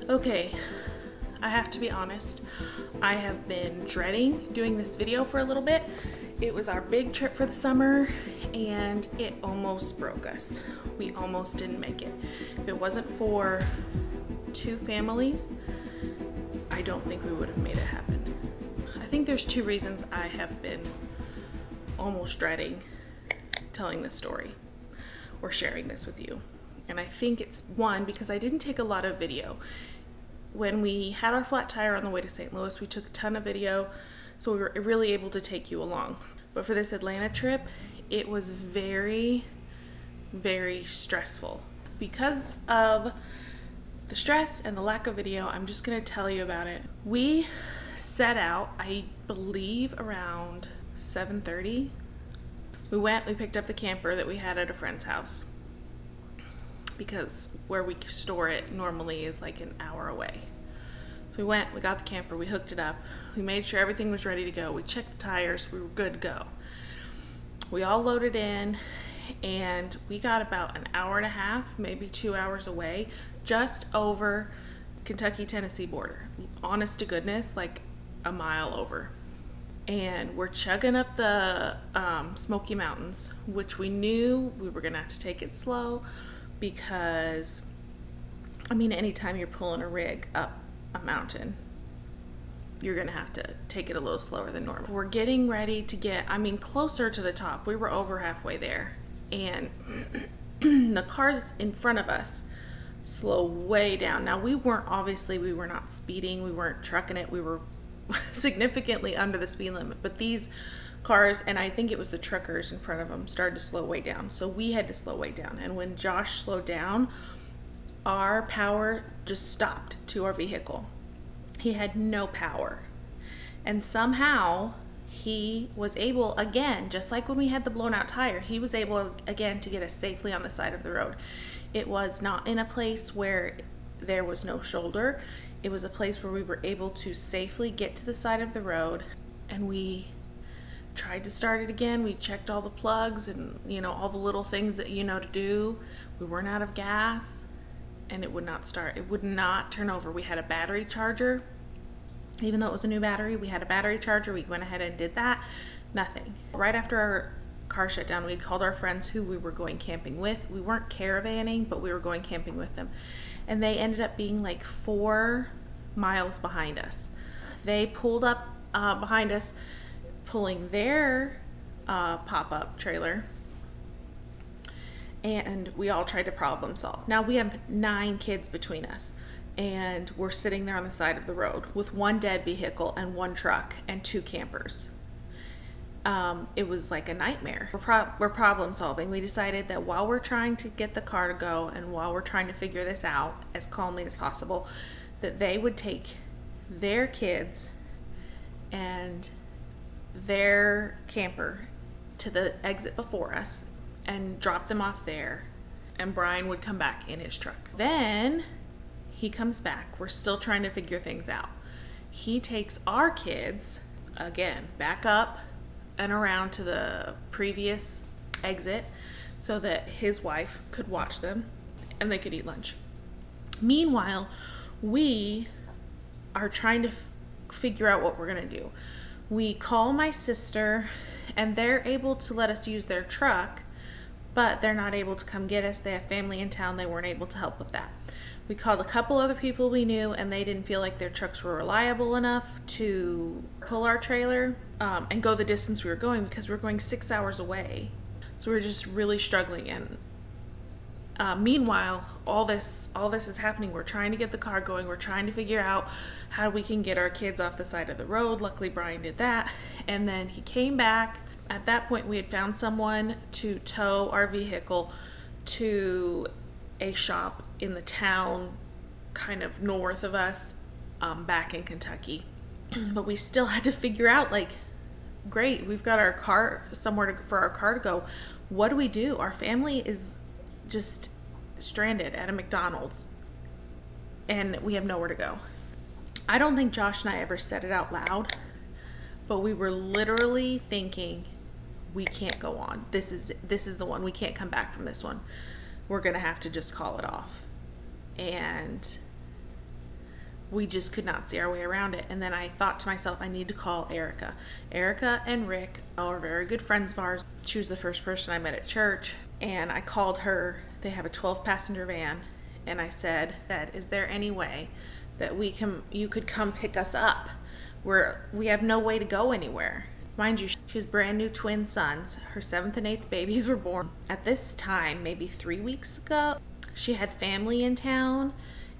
Okay, I have to be honest, I have been dreading doing this video for a little bit. It was our big trip for the summer and it almost broke us. We almost didn't make it. If it wasn't for two families, I don't think we would have made it happen. I think there's two reasons I have been almost dreading telling this story or sharing this with you. And I think it's one, because I didn't take a lot of video. When we had our flat tire on the way to St. Louis, we took a ton of video, so we were really able to take you along. But for this Atlanta trip, it was very, very stressful. Because of the stress and the lack of video, I'm just gonna tell you about it. We set out, I believe, around 7:30. We picked up the camper that we had at a friend's house, because where we store it normally is like an hour away. So we got the camper, we hooked it up, we made sure everything was ready to go, we checked the tires, we were good to go. We all loaded in and we got about an hour and a half, maybe 2 hours away, just over Kentucky-Tennessee border. Honest to goodness, like a mile over. And we're chugging up the Smoky Mountains, which we knew we were gonna have to take it slow, because I mean, anytime you're pulling a rig up a mountain, you're gonna have to take it a little slower than normal. We're getting ready to get, closer to the top. We were over halfway there, and the cars in front of us slow way down. Now we were not speeding, we weren't trucking it, we were significantly under the speed limit, but these cars, and I think it was the truckers in front of them, started to slow way down. So we had to slow way down. And when Josh slowed down, our power just stopped to our vehicle. He had no power. And somehow he was able, again, just like when we had the blown out tire, he was able again to get us safely on the side of the road. It was not in a place where there was no shoulder. It was a place where we were able to safely get to the side of the road, and we tried to start it again. We checked all the plugs and, you know, all the little things that you know to do. We weren't out of gas, and it would not start. It would not turn over. We had a battery charger. Even though it was a new battery, we had a battery charger. We went ahead and did that. Nothing. Right after our car shut down, we had called our friends who we were going camping with. We weren't caravanning, but we were going camping with them. And they ended up being like 4 miles behind us. They pulled up behind us, pulling their pop-up trailer, and we all tried to problem solve. Now we have 9 kids between us, and we're sitting there on the side of the road with 1 dead vehicle and 1 truck and 2 campers. It was like a nightmare. We're problem solving. We decided that while we're trying to get the car to go and while we're trying to figure this out as calmly as possible, that they would take their kids and their camper to the exit before us and drop them off there, and Brian would come back in his truck. Then he comes back. We're still trying to figure things out. He takes our kids again back up and around to the previous exit so that his wife could watch them and they could eat lunch. Meanwhile, we are trying to figure out what we're gonna do. We call my sister and they're able to let us use their truck, but they're not able to come get us. They have family in town. They weren't able to help with that. We called a couple other people we knew, and they didn't feel like their trucks were reliable enough to pull our trailer and go the distance we were going, because we were going 6 hours away. So we were just really struggling. And meanwhile, all this is happening. We're trying to get the car going. We're trying to figure out how we can get our kids off the side of the road. Luckily, Brian did that. And then he came back. At that point, we had found someone to tow our vehicle to a shop in the town kind of north of us, back in Kentucky. But we still had to figure out, like, great, we've got our car somewhere for our car to go. What do we do? Our family is just stranded at a McDonald's and we have nowhere to go. I don't think Josh and I ever said it out loud, but we were literally thinking, we can't go on. This is the one. We can't come back from this one. We're gonna have to just call it off. And we just could not see our way around it. And then I thought to myself, I need to call Erica. Erica and Rick are very good friends of ours. She was the first person I met at church, and I called her. They have a 12-passenger van, and I said, is there any way that you could come pick us up? We have no way to go anywhere. Mind you, she has brand new twin sons. Her 7th and 8th babies were born at this time, maybe 3 weeks ago. She had family in town,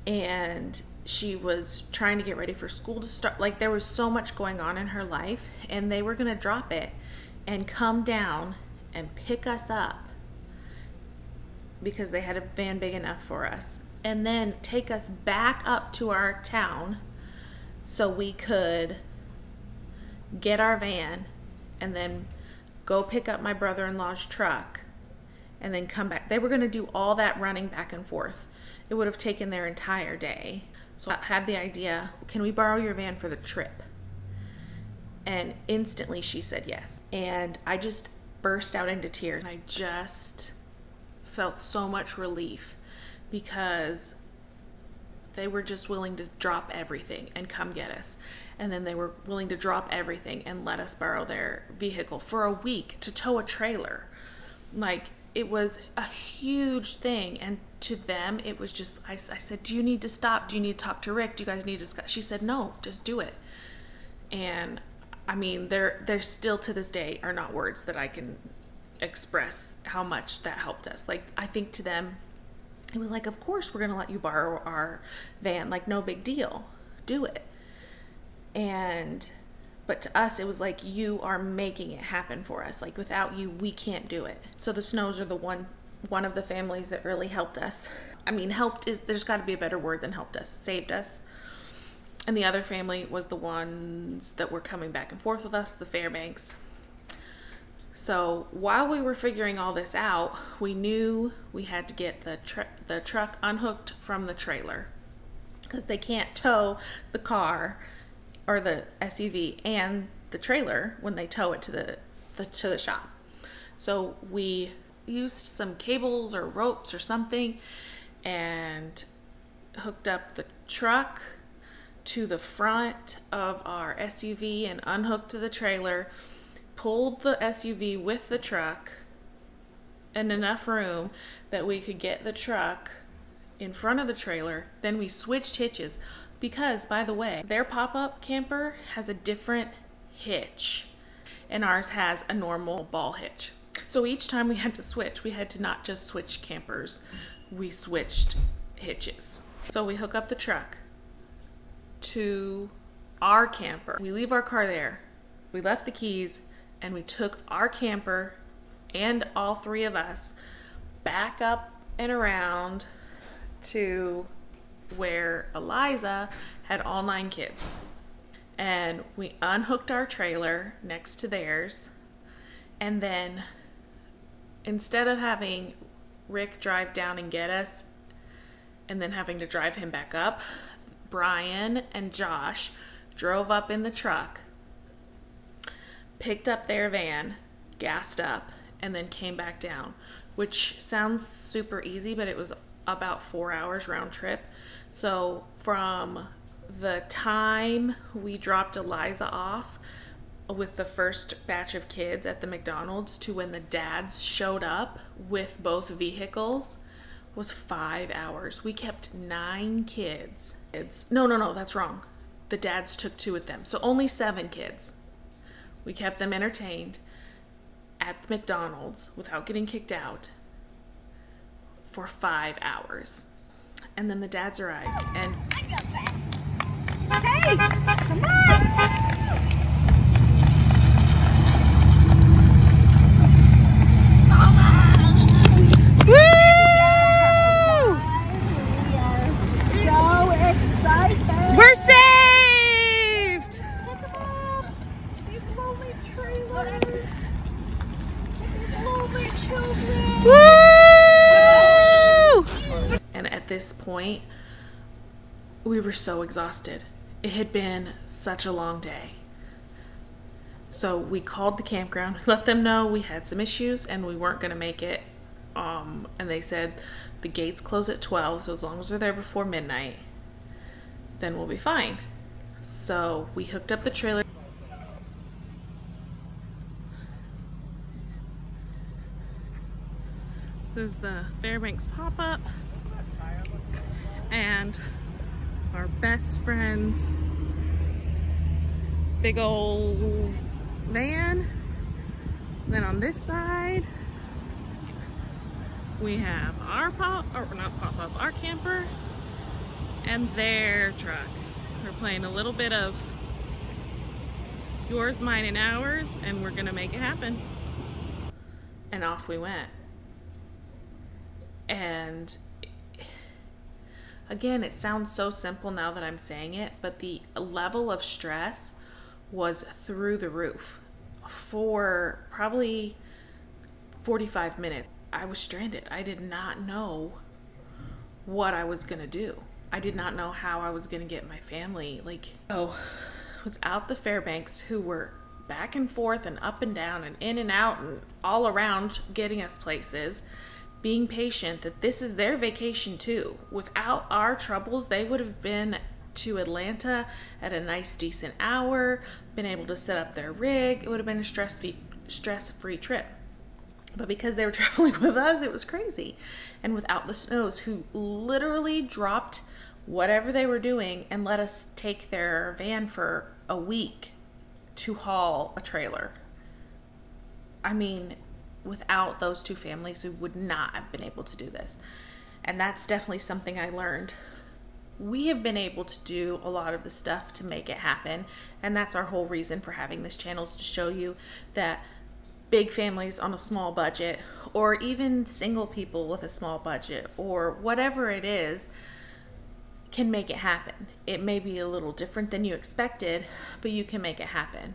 and she was trying to get ready for school to start. Like, there was so much going on in her life, and they were gonna drop it and come down and pick us up because they had a van big enough for us, and then take us back up to our town so we could get our van and then go pick up my brother-in-law's truck and then come back. They were gonna do all that running back and forth. It would have taken their entire day. So I had the idea, can we borrow your van for the trip? And instantly she said yes. And I just burst out into tears. I just felt so much relief because they were just willing to drop everything and come get us. And then they were willing to drop everything and let us borrow their vehicle for a week to tow a trailer. Like, it was a huge thing. And to them, it was just, I said, do you need to stop? Do you need to talk to Rick? Do you guys need to discuss? She said, no, just do it. And I mean, there still to this day are not words that I can express how much that helped us. Like, I think to them, it was like, of course we're going to let you borrow our van. Like, no big deal. Do it. But to us, it was like, you are making it happen for us. Like, without you, we can't do it. So the Snows are the one of the families that really helped us. I mean, there's got to be a better word than helped us. Saved us. And the other family was the ones that were coming back and forth with us, the Fairbanks. So while we were figuring all this out, we knew we had to get the truck unhooked from the trailer because they can't tow the car or the SUV and the trailer when they tow it to the shop. So we used some cables or ropes or something and hooked up the truck to the front of our SUV and unhooked the trailer, pulled the SUV with the truck and enough room that we could get the truck in front of the trailer. Then we switched hitches because, by the way, their pop-up camper has a different hitch and ours has a normal ball hitch. So each time we had to switch, we had to not just switch campers, we switched hitches. So we hook up the truck to our camper. We leave our car there. We left the keys and we took our camper and all 3 of us back up and around to where Eliza had all 9 kids. And we unhooked our trailer next to theirs. And then instead of having Rick drive down and get us and then having to drive him back up, Brian and Josh drove up in the truck, picked up their van, gassed up, and then came back down, which sounds super easy, but it was about 4 hours round trip. So from the time we dropped Eliza off with the first batch of kids at the McDonald's to when the dads showed up with both vehicles was 5 hours. We kept 9 kids. No, that's wrong. The dads took 2 with them. So only 7 kids. We kept them entertained at the McDonald's without getting kicked out for 5 hours. And then the dads arrived and... Hey, come on! We're saved! Look at them! These lonely trailers! These lonely children! Woo! And at this point, we were so exhausted. It had been such a long day. So we called the campground, let them know we had some issues and we weren't going to make it. And they said the gates close at 12, so as long as they're there before midnight, then we'll be fine. So we hooked up the trailer. This is the Fairbanks pop-up, and our best friend's big old van. Then on this side we have our our camper and their truck. We're playing a little bit of yours, mine, and ours, and we're gonna make it happen. And off we went. And again, it sounds so simple now that I'm saying it, but the level of stress was through the roof. For probably 45 minutes, I was stranded. I did not know what I was gonna do. I did not know how I was gonna get my family. So without the Fairbanks, who were back and forth and up and down and in and out and all around getting us places, being patient, that this is their vacation too. Without our troubles, they would have been to Atlanta at a nice decent hour, been able to set up their rig. It would have been a stress-free trip. But because they were traveling with us, it was crazy. And without the Snows, who literally dropped whatever they were doing and let us take their van for a week to haul a trailer. I mean, without those two families, we would not have been able to do this. And that's definitely something I learned. We have been able to do a lot of the stuff to make it happen, and that's our whole reason for having this channel, is to show you that big families on a small budget, or even single people with a small budget, or whatever it is, can make it happen. It may be a little different than you expected, but you can make it happen.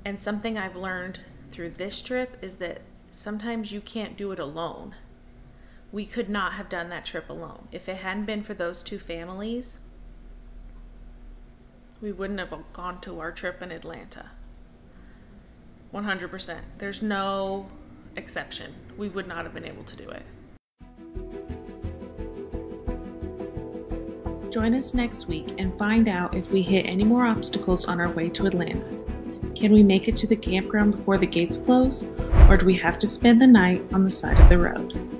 And something I've learned through this trip is that sometimes you can't do it alone. We could not have done that trip alone. If it hadn't been for those two families, we wouldn't have gone to our trip in Atlanta. 100%. There's no exception. We would not have been able to do it. Join us next week and find out if we hit any more obstacles on our way to Atlanta. Can we make it to the campground before the gates close, or do we have to spend the night on the side of the road?